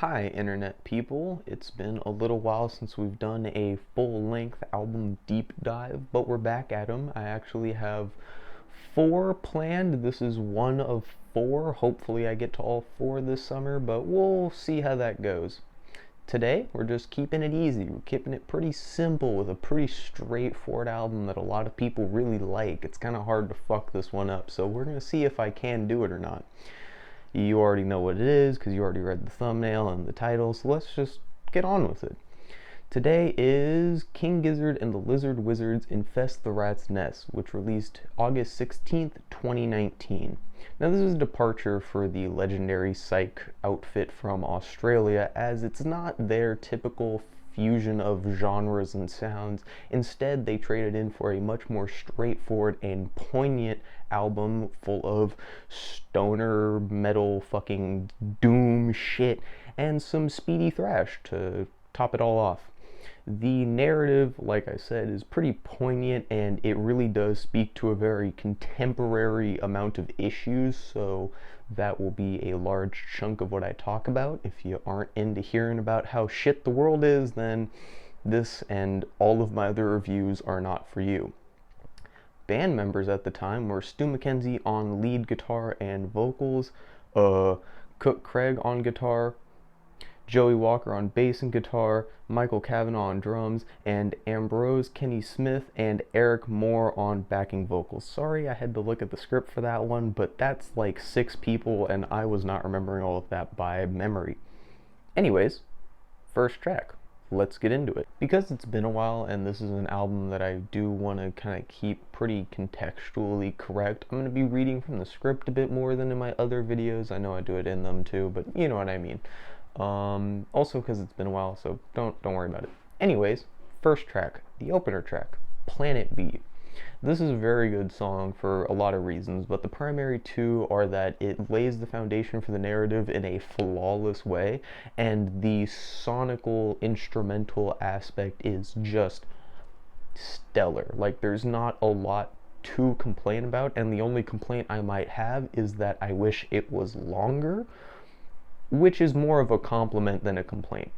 Hi internet people, it's been a little while since we've done a full-length album deep dive, but we're back at them. I actually have 4 planned. This is one of 4. Hopefully I get to all 4 this summer, but we'll see how that goes. Today, we're just keeping it easy. We're keeping it pretty simple with a pretty straightforward album that a lot of people really like. It's kind of hard to fuck this one up, so we're going to see if I can do it or not. You already know what it is because you already read the thumbnail and the title, so let's just get on with it. Today is King Gizzard and the Lizard Wizards Infest the Rat's Nest, which released August 16th, 2019. Now this is a departure for the legendary psych outfit from Australia, as it's not their typical fusion of genres and sounds. Instead, they traded in for a much more straightforward and poignant album full of stoner metal fucking doom shit and some speedy thrash to top it all off. The narrative, like I said, is pretty poignant, and it really does speak to a very contemporary amount of issues, so that will be a large chunk of what I talk about. If you aren't into hearing about how shit the world is, then this and all of my other reviews are not for you. Band members at the time were Stu McKenzie on lead guitar and vocals, Cook Craig on guitar, Joey Walker on bass and guitar, Michael Cavanaugh on drums, and Ambrose Kenny Smith and Eric Moore on backing vocals. Sorry I had to look at the script for that one, but that's like 6 people and I was not remembering all of that by memory. Anyways, first track. Let's get into it. Because it's been a while and this is an album that I do want to kind of keep pretty contextually correct, I'm going to be reading from the script a bit more than in my other videos. I know I do it in them too, but you know what I mean. Also because it's been a while, so don't worry about it. Anyways, first track, the opener track, Planet B. This is a very good song for a lot of reasons, but the primary 2 are that it lays the foundation for the narrative in a flawless way, and the sonical instrumental aspect is just stellar. Like, there's not a lot to complain about, and the only complaint I might have is that I wish it was longer, which is more of a compliment than a complaint.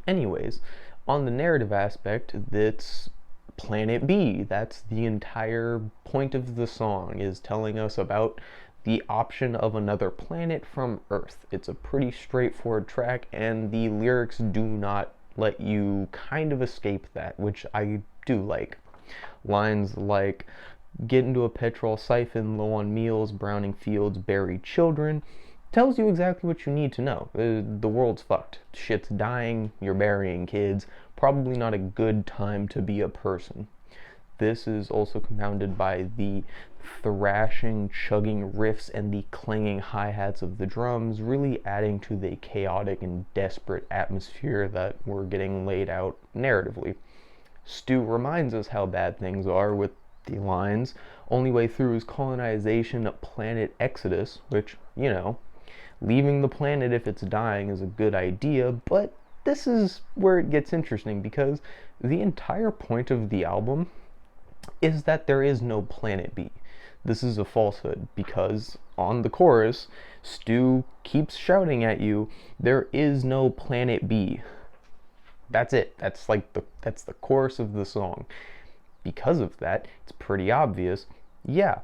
Anyways, on the narrative aspect, that's Planet B. That's the entire point of the song, is telling us about the option of another planet from Earth. It's a pretty straightforward track, and the lyrics do not let you kind of escape that, which I do like. Lines like, get into a petrol siphon, low on meals, browning fields, buried children, tells you exactly what you need to know. The world's fucked. Shit's dying, you're burying kids. Probably not a good time to be a person. This is also compounded by the thrashing, chugging riffs and the clanging hi-hats of the drums, really adding to the chaotic and desperate atmosphere that we're getting laid out narratively. Stu reminds us how bad things are with the lines, only way through is colonization, planet exodus, which, you know, leaving the planet if it's dying is a good idea, but this is where it gets interesting, because the entire point of the album is that there is no Planet B. This is a falsehood, because on the chorus, Stu keeps shouting at you, there is no Planet B. That's it. That's the chorus of the song. Because of that, it's pretty obvious, yeah,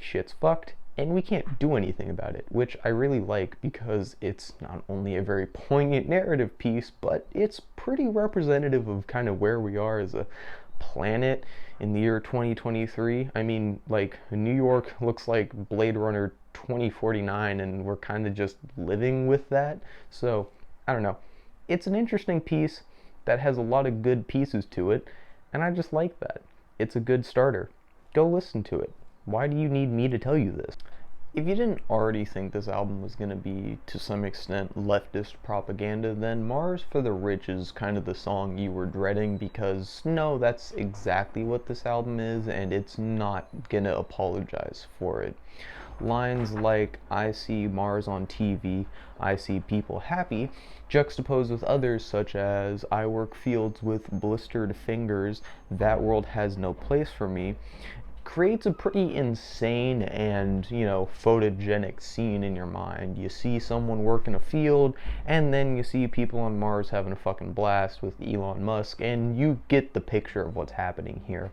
shit's fucked, and we can't do anything about it, which I really like, because it's not only a very poignant narrative piece, but it's pretty representative of kind of where we are as a planet in the year 2023. I mean, like, New York looks like Blade Runner 2049, and we're kind of just living with that. So, I don't know. It's an interesting piece that has a lot of good pieces to it, and I just like that. It's a good starter. Go listen to it. Why do you need me to tell you this? If you didn't already think this album was going to be, to some extent, leftist propaganda, then Mars for the Rich is kind of the song you were dreading, because no, that's exactly what this album is, and it's not going to apologize for it. Lines like, I see Mars on TV, I see people happy, juxtaposed with others such as, I work fields with blistered fingers, that world has no place for me, creates a pretty insane and, photogenic scene in your mind. You see someone work in a field, and then you see people on Mars having a fucking blast with Elon Musk, and you get the picture of what's happening here.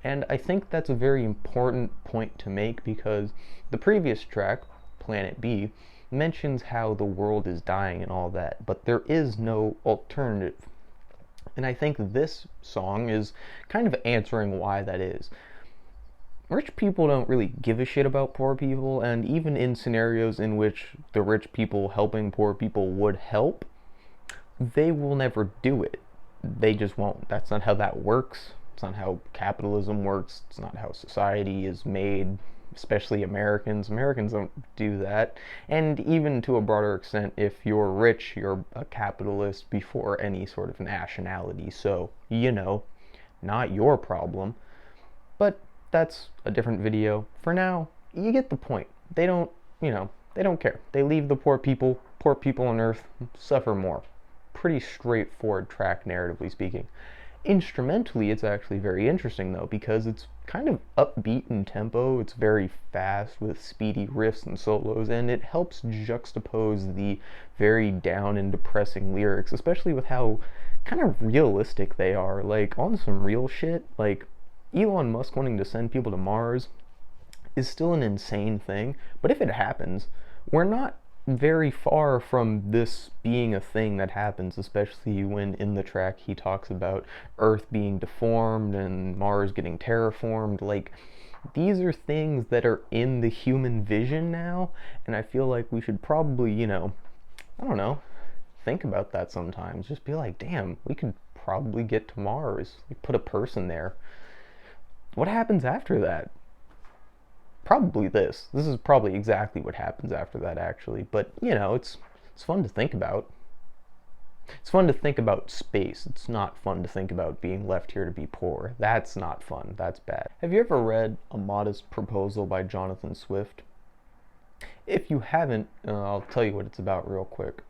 And I think that's a very important point to make, because the previous track, Planet B, mentions how the world is dying and all that, but there is no alternative. And I think this song is kind of answering why that is. Rich people don't really give a shit about poor people, and even in scenarios in which the rich people helping poor people would help, they will never do it. They just won't. That's not how that works. It's not how capitalism works. It's not how society is made, especially Americans. Americans don't do that. And even to a broader extent, if you're rich, you're a capitalist before any sort of nationality. So, not your problem. But that's a different video. For now, you get the point. They don't care. They leave the poor people on Earth suffer more. Pretty straightforward track, narratively speaking. Instrumentally, it's actually very interesting, though, because it's kind of upbeat in tempo. It's very fast with speedy riffs and solos, and it helps juxtapose the very down and depressing lyrics, especially with how kind of realistic they are. Like, on some real shit, like, Elon Musk wanting to send people to Mars is still an insane thing, but if it happens, we're not very far from this being a thing that happens, especially when in the track he talks about Earth being deformed and Mars getting terraformed. Like, these are things that are in the human vision now, and I feel like we should probably, think about that sometimes. Just be like, damn, we could probably get to Mars. Like, put a person there. What happens after that? Probably this. This is probably exactly what happens after that, actually. But, it's fun to think about. It's fun to think about space. It's not fun to think about being left here to be poor. That's not fun. That's bad. Have you ever read A Modest Proposal by Jonathan Swift? If you haven't, I'll tell you what it's about real quick.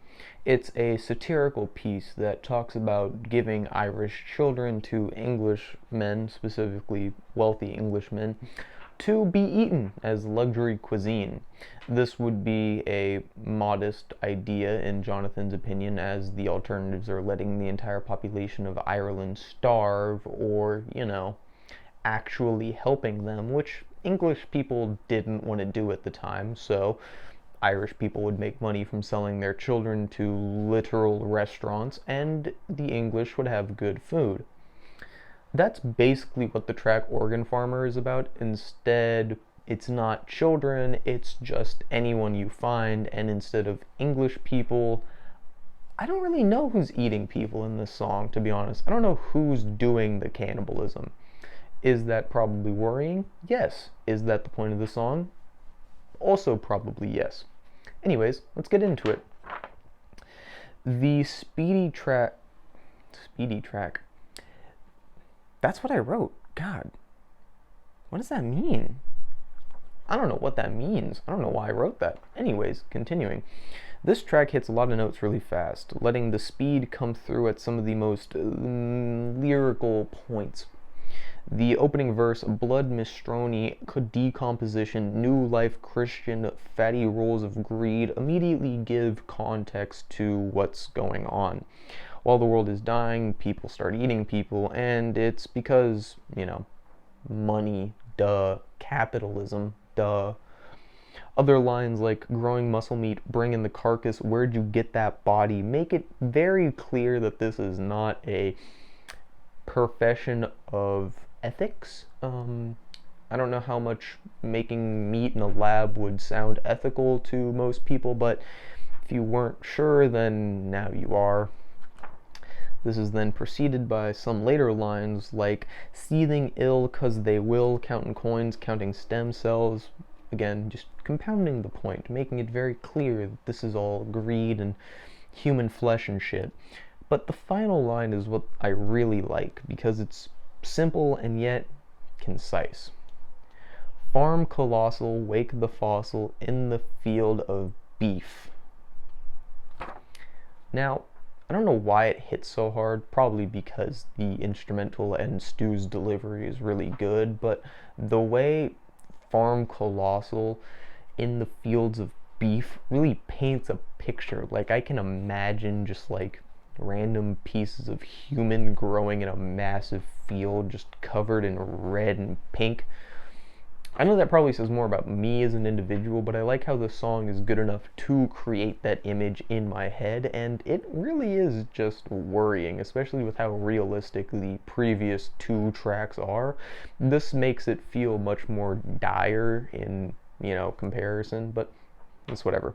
It's a satirical piece that talks about giving Irish children to English men, specifically wealthy Englishmen, to be eaten as luxury cuisine. This would be a modest idea in Jonathan's opinion, as the alternatives are letting the entire population of Ireland starve or, actually helping them, which English people didn't want to do at the time, so Irish people would make money from selling their children to literal restaurants, and the English would have good food. That's basically what the track Organ Farmer is about. Instead, it's not children, it's just anyone you find, and instead of English people, I don't really know who's eating people in this song, to be honest. I don't know who's doing the cannibalism. Is that probably worrying? Yes. Is that the point of the song? Also probably yes. Anyways, let's get into it. The speedy track. That's what I wrote. God. What does that mean? I don't know what that means. I don't know why I wrote that. Anyways, continuing. This track hits a lot of notes really fast, letting the speed come through at some of the most lyrical points. The opening verse, blood mistrone, decomposition, new life Christian, fatty rolls of greed, immediately give context to what's going on. While the world is dying, people start eating people, and it's because, money, duh, capitalism, duh. Other lines like growing muscle meat, bring in the carcass, where'd you get that body, make it very clear that this is not a profession of ethics. I don't know how much making meat in a lab would sound ethical to most people, but if you weren't sure, then now you are. This is then preceded by some later lines like seething ill 'cause they will, counting coins, counting stem cells. Again, just compounding the point, making it very clear that this is all greed and human flesh and shit. But the final line is what I really like, because it's simple and yet concise. Farm colossal, wake the fossil in the field of beef. Now, I don't know why it hits so hard, probably because the instrumental and Stu's delivery is really good, but the way Farm Colossal in the fields of beef really paints a picture. Like, I can imagine just like random pieces of human growing in a massive field just covered in red and pink. I know that probably says more about me as an individual, but I like how the song is good enough to create that image in my head, and it really is just worrying, especially with how realistic the previous two tracks are. This makes it feel much more dire in, comparison, but it's whatever.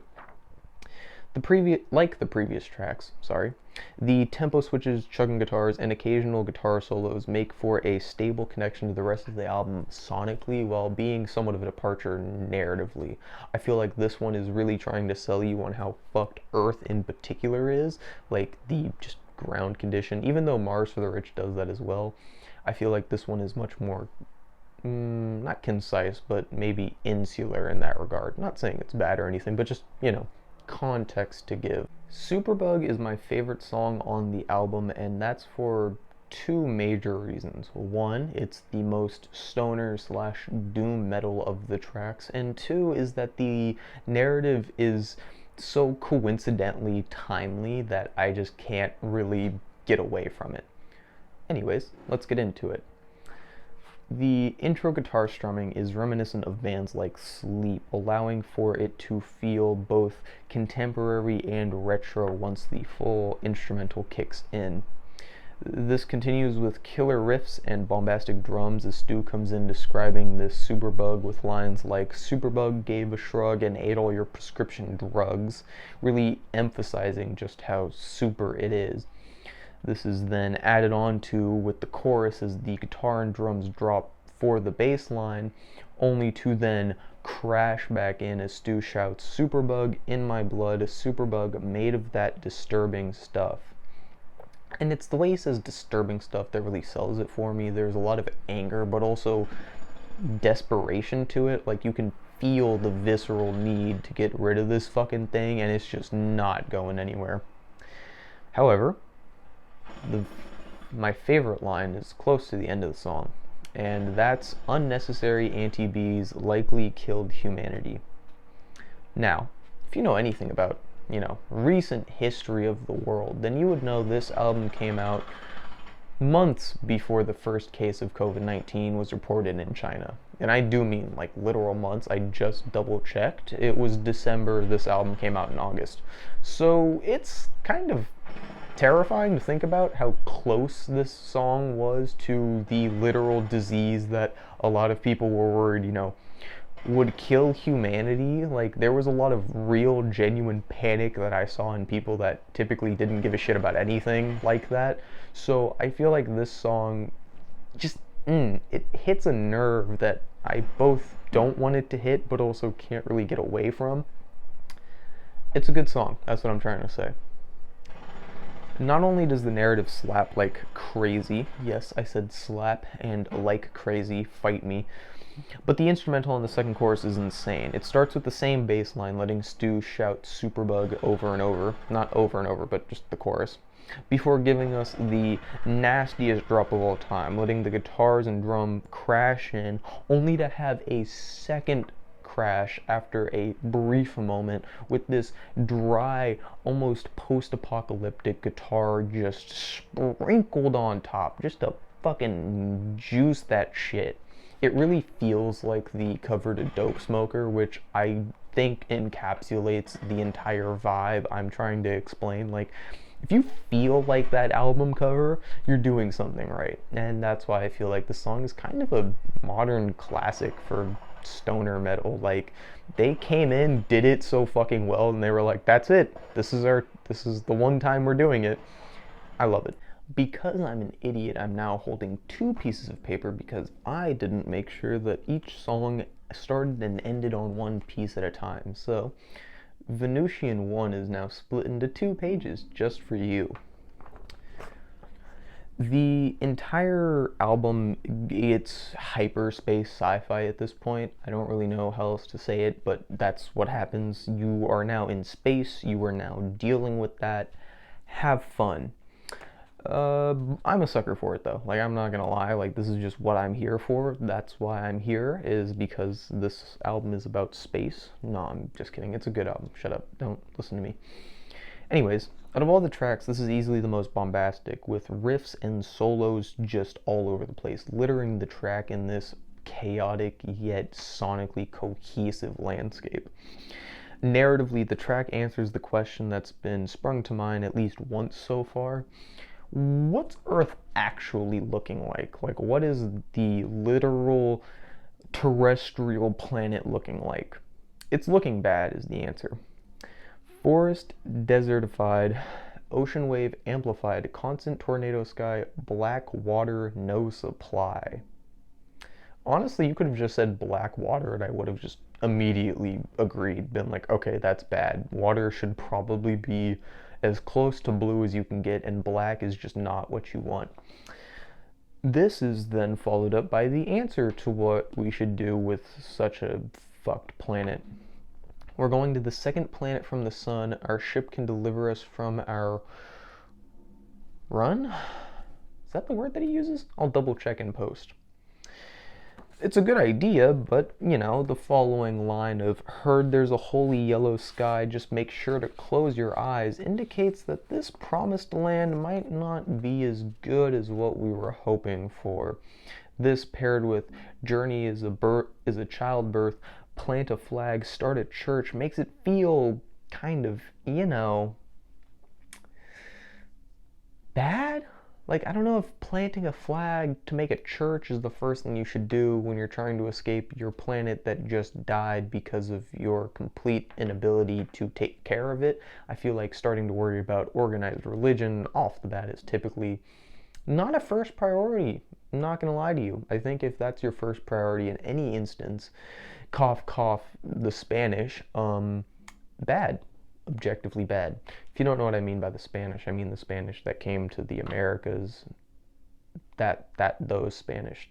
Like the previous tracks, sorry, the tempo switches, chugging guitars, and occasional guitar solos make for a stable connection to the rest of the album sonically, while being somewhat of a departure narratively. I feel like this one is really trying to sell you on how fucked Earth in particular is, like the just ground condition. Even though Mars for the Rich does that as well, I feel like this one is much more not concise, but maybe insular in that regard. Not saying it's bad or anything, but just, context to give. Superbug is my favorite song on the album, and that's for two major reasons. One, it's the most stoner slash doom metal of the tracks, and two is that the narrative is so coincidentally timely that I just can't really get away from it. Anyways, let's get into it. The intro guitar strumming is reminiscent of bands like Sleep, allowing for it to feel both contemporary and retro once the full instrumental kicks in. This continues with killer riffs and bombastic drums as Stu comes in describing this Superbug with lines like, "Superbug gave a shrug and ate all your prescription drugs," really emphasizing just how super it is. This is then added on to with the chorus as the guitar and drums drop for the bass line, only to then crash back in as Stu shouts, "Superbug in my blood, Superbug made of that disturbing stuff." And it's the way he says disturbing stuff that really sells it for me. There's a lot of anger, but also desperation to it. Like, you can feel the visceral need to get rid of this fucking thing, and it's just not going anywhere. However, my favorite line is close to the end of the song, and that's "Unnecessary anti-Bs likely killed humanity." Now, if you know anything about, recent history of the world, then you would know this album came out months before the first case of COVID-19 was reported in China. And I do mean like literal months. I just double checked. It was December, this album came out in August. So it's kind of terrifying to think about how close this song was to the literal disease that a lot of people were worried, would kill humanity. Like, there was a lot of real, genuine panic that I saw in people that typically didn't give a shit about anything like that. So I feel like this song just, it hits a nerve that I both don't want it to hit, but also can't really get away from. It's a good song, that's what I'm trying to say. Not only does the narrative slap like crazy, yes, I said slap and like crazy, fight me, but the instrumental in the second chorus is insane. It starts with the same bass line, letting Stu shout "Superbug" over and over, not over and over, but just the chorus, before giving us the nastiest drop of all time, letting the guitars and drum crash in, only to have a second crash after a brief moment with this dry, almost post-apocalyptic guitar just sprinkled on top, just to fucking juice that shit. It really feels like the cover to Dope Smoker, which I think encapsulates the entire vibe I'm trying to explain. Like, if you feel like that album cover, you're doing something right. And that's why I feel like the song is kind of a modern classic for stoner metal. Like, they came in, did it so fucking well, and they were like, that's it. This is the one time we're doing it. I love it. Because I'm an idiot, I'm now holding two pieces of paper because I didn't make sure that each song started and ended on one piece at a time. So Venusian 1 is now split into 2 pages just for you. The entire album, it's hyperspace sci-fi at this point. I don't really know how else to say it, but that's what happens. You are now in space, you are now dealing with that. have fun. I'm a sucker for it though. Like, I'm not gonna lie, like, this is just what I'm here for. That's why I'm here, is because this album is about space. No, I'm just kidding. It's a good album. Shut up. Don't listen to me. Anyways, out of all the tracks, this is easily the most bombastic, with riffs and solos just all over the place, littering the track in this chaotic yet sonically cohesive landscape. Narratively, the track answers the question that's been sprung to mind at least once so far. What's Earth actually looking like? Like, what is the literal terrestrial planet looking like? It's looking bad, is the answer. Forest desertified, ocean wave amplified, constant tornado sky, black water, no supply. Honestly, you could have just said black water and I would have just immediately agreed, been like, okay, that's bad. Water should probably be as close to blue as you can get, and black is just not what you want. This is then followed up by the answer to what we should do with such a fucked planet. We're going to the second planet from the sun. Our ship can deliver us from our run? Is that the word that he uses? I'll double check in post. It's a good idea, but, you know, the following line of, heard there's a holy yellow sky, just make sure to close your eyes, indicates that this promised land might not be as good as what we were hoping for. This, paired with journey is a childbirth, plant a flag, start a church, makes it feel kind of, you know, bad? Like, I don't know if planting a flag to make a church is the first thing you should do when you're trying to escape your planet that just died because of your complete inability to take care of it. I feel like starting to worry about organized religion off the bat is typically not a first priority. I'm not gonna lie to you. I think if that's your first priority in any instance, cough, cough, the Spanish, bad. Objectively bad. If you don't know what I mean by the Spanish, I mean the Spanish that came to the Americas. Those Spanish,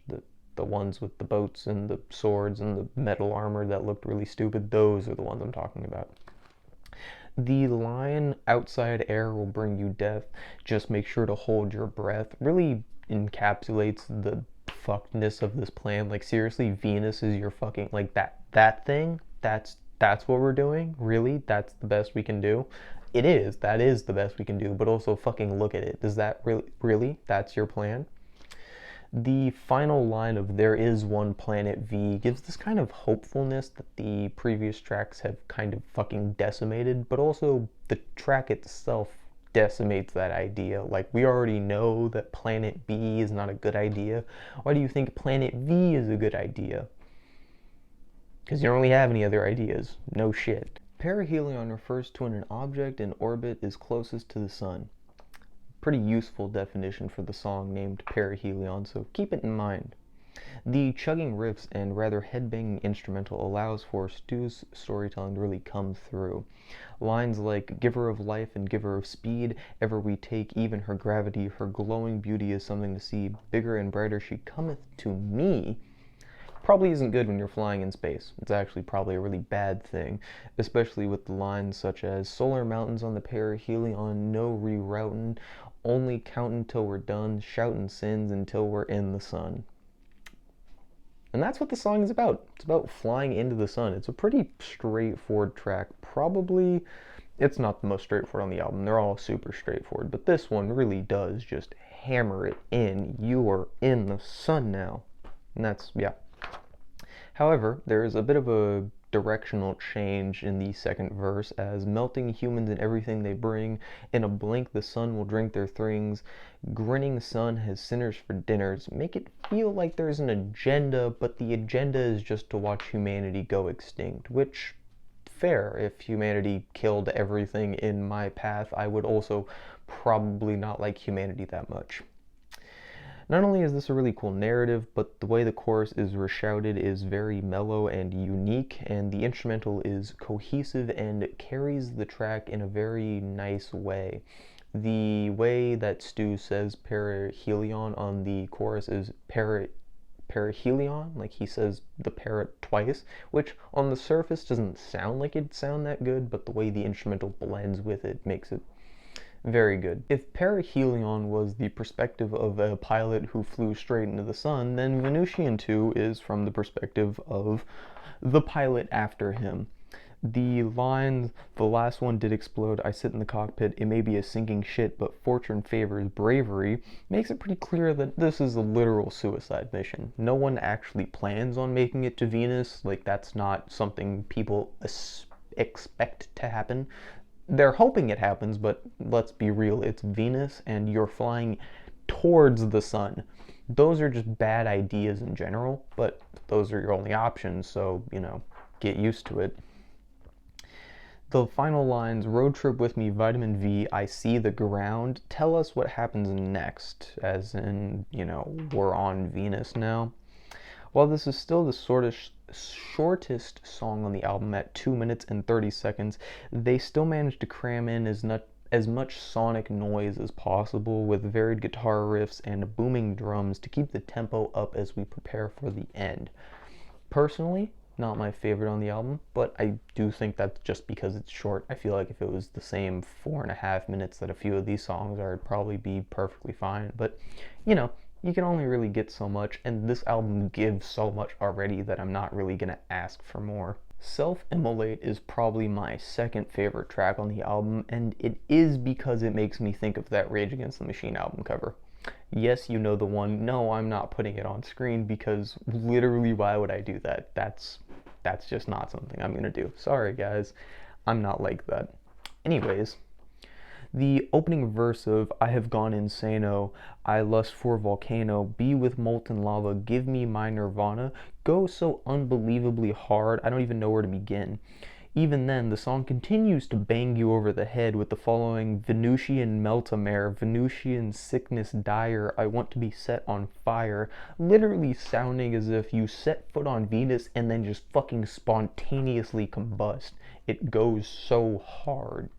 the ones with the boats and the swords and the metal armor that looked really stupid, those are the ones I'm talking about. The line, outside air will bring you death, just make sure to hold your breath, really encapsulates the fuckedness of this plan. Like, seriously, Venus is your fucking, like, that thing, that's what we're doing? Really? That's the best we can do? It is. That is the best we can do, but also fucking look at it. Does that really? That's your plan? The final line of there is one planet V gives this kind of hopefulness that the previous tracks have kind of fucking decimated, but also the track itself decimates that idea. Like, we already know that planet B is not a good idea. Why do you think planet V is a good idea? Because you don't really have any other ideas. No shit. Perihelion refers to when an object in orbit is closest to the sun. Pretty useful definition for the song named Perihelion, so keep it in mind. The chugging riffs and rather headbanging instrumental allows for Stu's storytelling to really come through. Lines like, giver of life and giver of speed, ever we take even her gravity, her glowing beauty is something to see, bigger and brighter she cometh to me, probably isn't good when you're flying in space. It's actually probably a really bad thing, especially with the lines such as solar mountains on the perihelion, no reroutin', only countin' till we're done, shoutin' sins until we're in the sun. And that's what the song is about. It's about flying into the sun. It's a pretty straightforward track. Probably, it's not the most straightforward on the album. They're all super straightforward, but this one really does just hammer it in. You are in the sun now. And that's, yeah. However, there is a bit of a directional change in the second verse, as melting humans and everything they bring, in a blink the sun will drink their things, grinning sun has sinners for dinners, make it feel like there's an agenda, but the agenda is just to watch humanity go extinct, which, fair. If humanity killed everything in my path, I would also probably not like humanity that much. Not only is this a really cool narrative, but the way the chorus is reshouted is very mellow and unique, and the instrumental is cohesive and carries the track in a very nice way. The way that Stu says perihelion on the chorus is perihelion, like he says the parrot twice, which on the surface doesn't sound like it'd sound that good, but the way the instrumental blends with it makes it Very good. If Perihelion was the perspective of a pilot who flew straight into the sun, then Venusian 2 is from the perspective of the pilot after him. The lines, the last one did explode, I sit in the cockpit, it may be a sinking ship, but fortune favors bravery, makes it pretty clear that this is a literal suicide mission. No one actually plans on making it to Venus, like that's not something people expect to happen. They're hoping it happens, but let's be real, it's Venus and you're flying towards the sun. Those are just bad ideas in general, but those are your only options, so, get used to it. The final lines, road trip with me, vitamin V, I see the ground, tell us what happens next, as in, we're on Venus now. While this is still the shortest song on the album at 2 minutes and 30 seconds, they still managed to cram in as much sonic noise as possible with varied guitar riffs and booming drums to keep the tempo up as we prepare for the end. Personally, not my favorite on the album, but I do think that's just because it's short. I feel like if it was the same 4.5 minutes that a few of these songs are, it'd probably be perfectly fine. But, you can only really get so much, and this album gives so much already that I'm not really gonna ask for more. Self-Immolate is probably my second favorite track on the album, and it is because it makes me think of that Rage Against the Machine album cover. Yes, you know the one. No, I'm not putting it on screen because literally why would I do that? That's just not something I'm gonna do. Sorry guys, I'm not like that. Anyways, the opening verse of I have gone insano, I lust for volcano, be with molten lava, give me my nirvana, goes so unbelievably hard, I don't even know where to begin. Even then, the song continues to bang you over the head with the following Venusian meltamere, Venusian sickness dire, I want to be set on fire, literally sounding as if you set foot on Venus and then just fucking spontaneously combust. It goes so hard.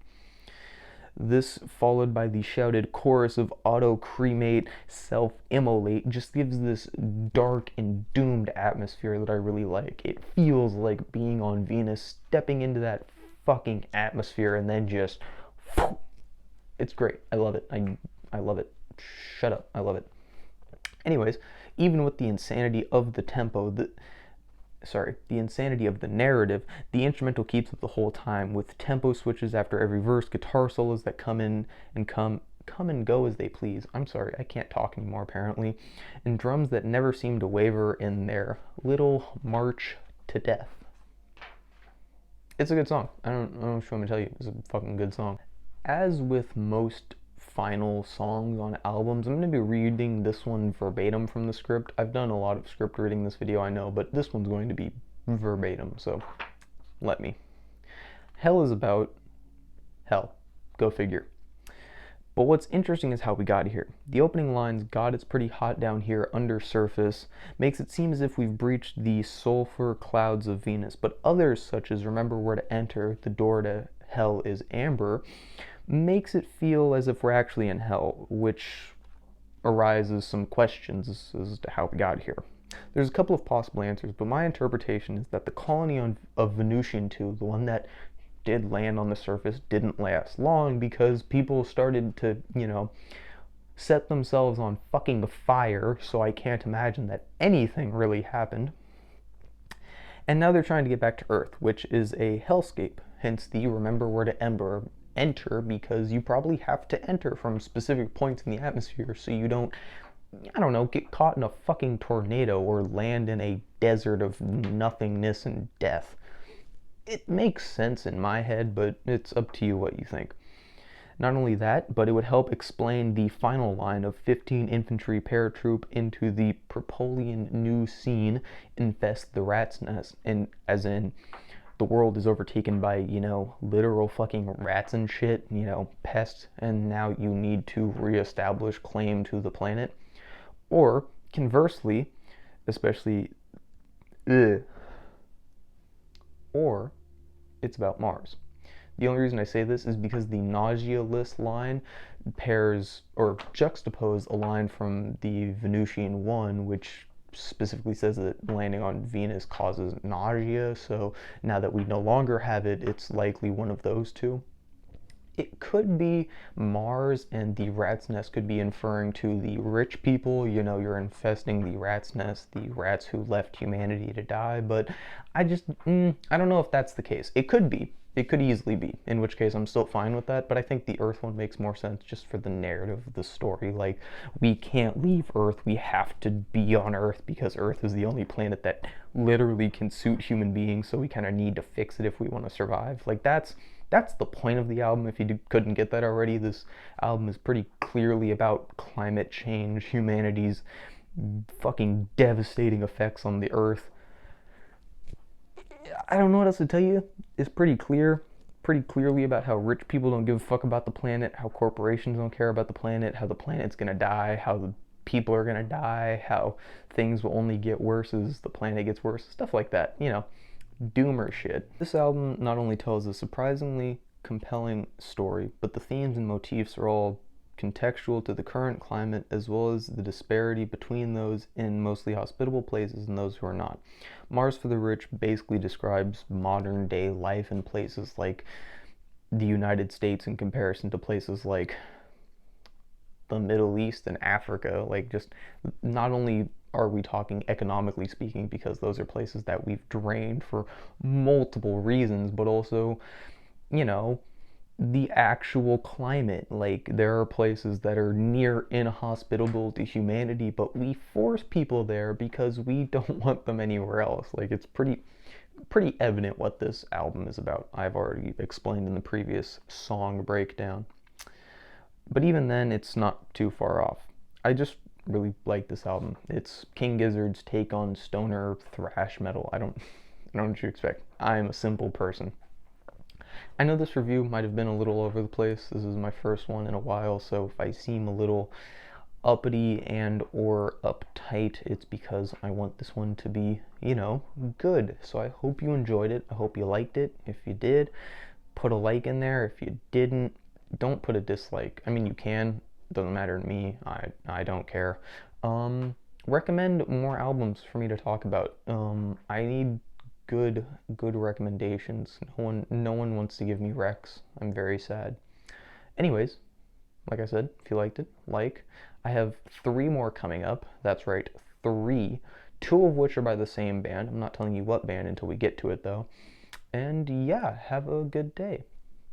This, followed by the shouted chorus of auto-cremate, self-immolate, just gives this dark and doomed atmosphere that I really like. It feels like being on Venus, stepping into that fucking atmosphere, and then just... It's great. I love it. I love it. Shut up. I love it. Anyways, even with the insanity of the tempo, the insanity of the narrative, the instrumental keeps it the whole time, with tempo switches after every verse, guitar solos that come in and come and go as they please. I'm sorry, I can't talk anymore apparently. And drums that never seem to waver in their little march to death. It's a good song. I don't know what I'm going to tell you. It's a fucking good song. As with most final songs on albums, I'm going to be reading this one verbatim from the script. I've done a lot of script reading this video, I know, but this one's going to be verbatim, so let me. Hell is about hell. Go figure. But what's interesting is how we got here. The opening lines, God, it's pretty hot down here under surface, makes it seem as if we've breached the sulfur clouds of Venus, but others, such as remember where to enter, the door to hell is amber, makes it feel as if we're actually in hell, which arises some questions as to how we got here. There's a couple of possible answers, but my interpretation is that the colony of Venusian 2, the one that did land on the surface, didn't last long because people started to, set themselves on fucking fire, so I can't imagine that anything really happened. And now they're trying to get back to Earth, which is a hellscape, hence the remember where to enter, because you probably have to enter from specific points in the atmosphere so you don't, get caught in a fucking tornado or land in a desert of nothingness and death. It makes sense in my head, but it's up to you what you think. Not only that, but it would help explain the final line of 15 infantry paratroop into the Perihelion new scene, Infest the rat's nest, and as in the world is overtaken by, literal fucking rats and shit, pests, and now you need to reestablish claim to the planet. Or, conversely, or it's about Mars. The only reason I say this is because the nausea list line pairs or juxtapose a line from the Venusian 1, which specifically says that landing on Venus causes nausea, so now that we no longer have it, it's likely one of those two. it could be Mars, and the rat's nest could be inferring to the rich people. You know, you're infesting the rat's nest, the rats who left humanity to die. But I don't know if that's the case. It could be. It could easily be, in which case I'm still fine with that, but I think the Earth one makes more sense just for the narrative of the story. Like, we can't leave Earth, we have to be on Earth because Earth is the only planet that literally can suit human beings, so we kind of need to fix it if we want to survive. Like, that's the point of the album. If you couldn't get that already, this album is pretty clearly about climate change, humanity's fucking devastating effects on the Earth. I don't know what else to tell you. It's pretty clearly about how rich people don't give a fuck about the planet, how corporations don't care about the planet, how the planet's gonna die, how the people are gonna die, how things will only get worse as the planet gets worse, stuff like that, you know, doomer shit. This album not only tells a surprisingly compelling story, but the themes and motifs are all contextual to the current climate, as well as the disparity between those in mostly hospitable places and those who are not. Mars for the Rich basically describes modern day life in places like the United States in comparison to places like the Middle East and Africa. Like, just not only are we talking economically speaking, because those are places that we've drained for multiple reasons, but also, you know, the actual climate. Like, there are places that are near inhospitable to humanity, but we force people there because we don't want them anywhere else. Like, it's pretty evident what this album is about. I've already explained in the previous song breakdown. But even then, it's not too far off. I just really like this album. It's King Gizzard's take on stoner thrash metal. I don't know what you expect. I'm a simple person. I know this review might have been a little over the place. This is my first one in a while, so if I seem a little uppity and or uptight, it's because I want this one to be, you know, good. So I hope you enjoyed it. I hope you liked it. If you did, put a like in there. If you didn't, don't put a dislike. I mean, you can. It doesn't matter to me. I don't care. Recommend more albums for me to talk about. I need good recommendations. No one wants to give me recs. I'm very sad. Anyways, like I said, if you liked it, like. I have 3 more coming up. That's right, 3. 2 of which are by the same band. I'm not telling you what band until we get to it, though. And yeah, have a good day.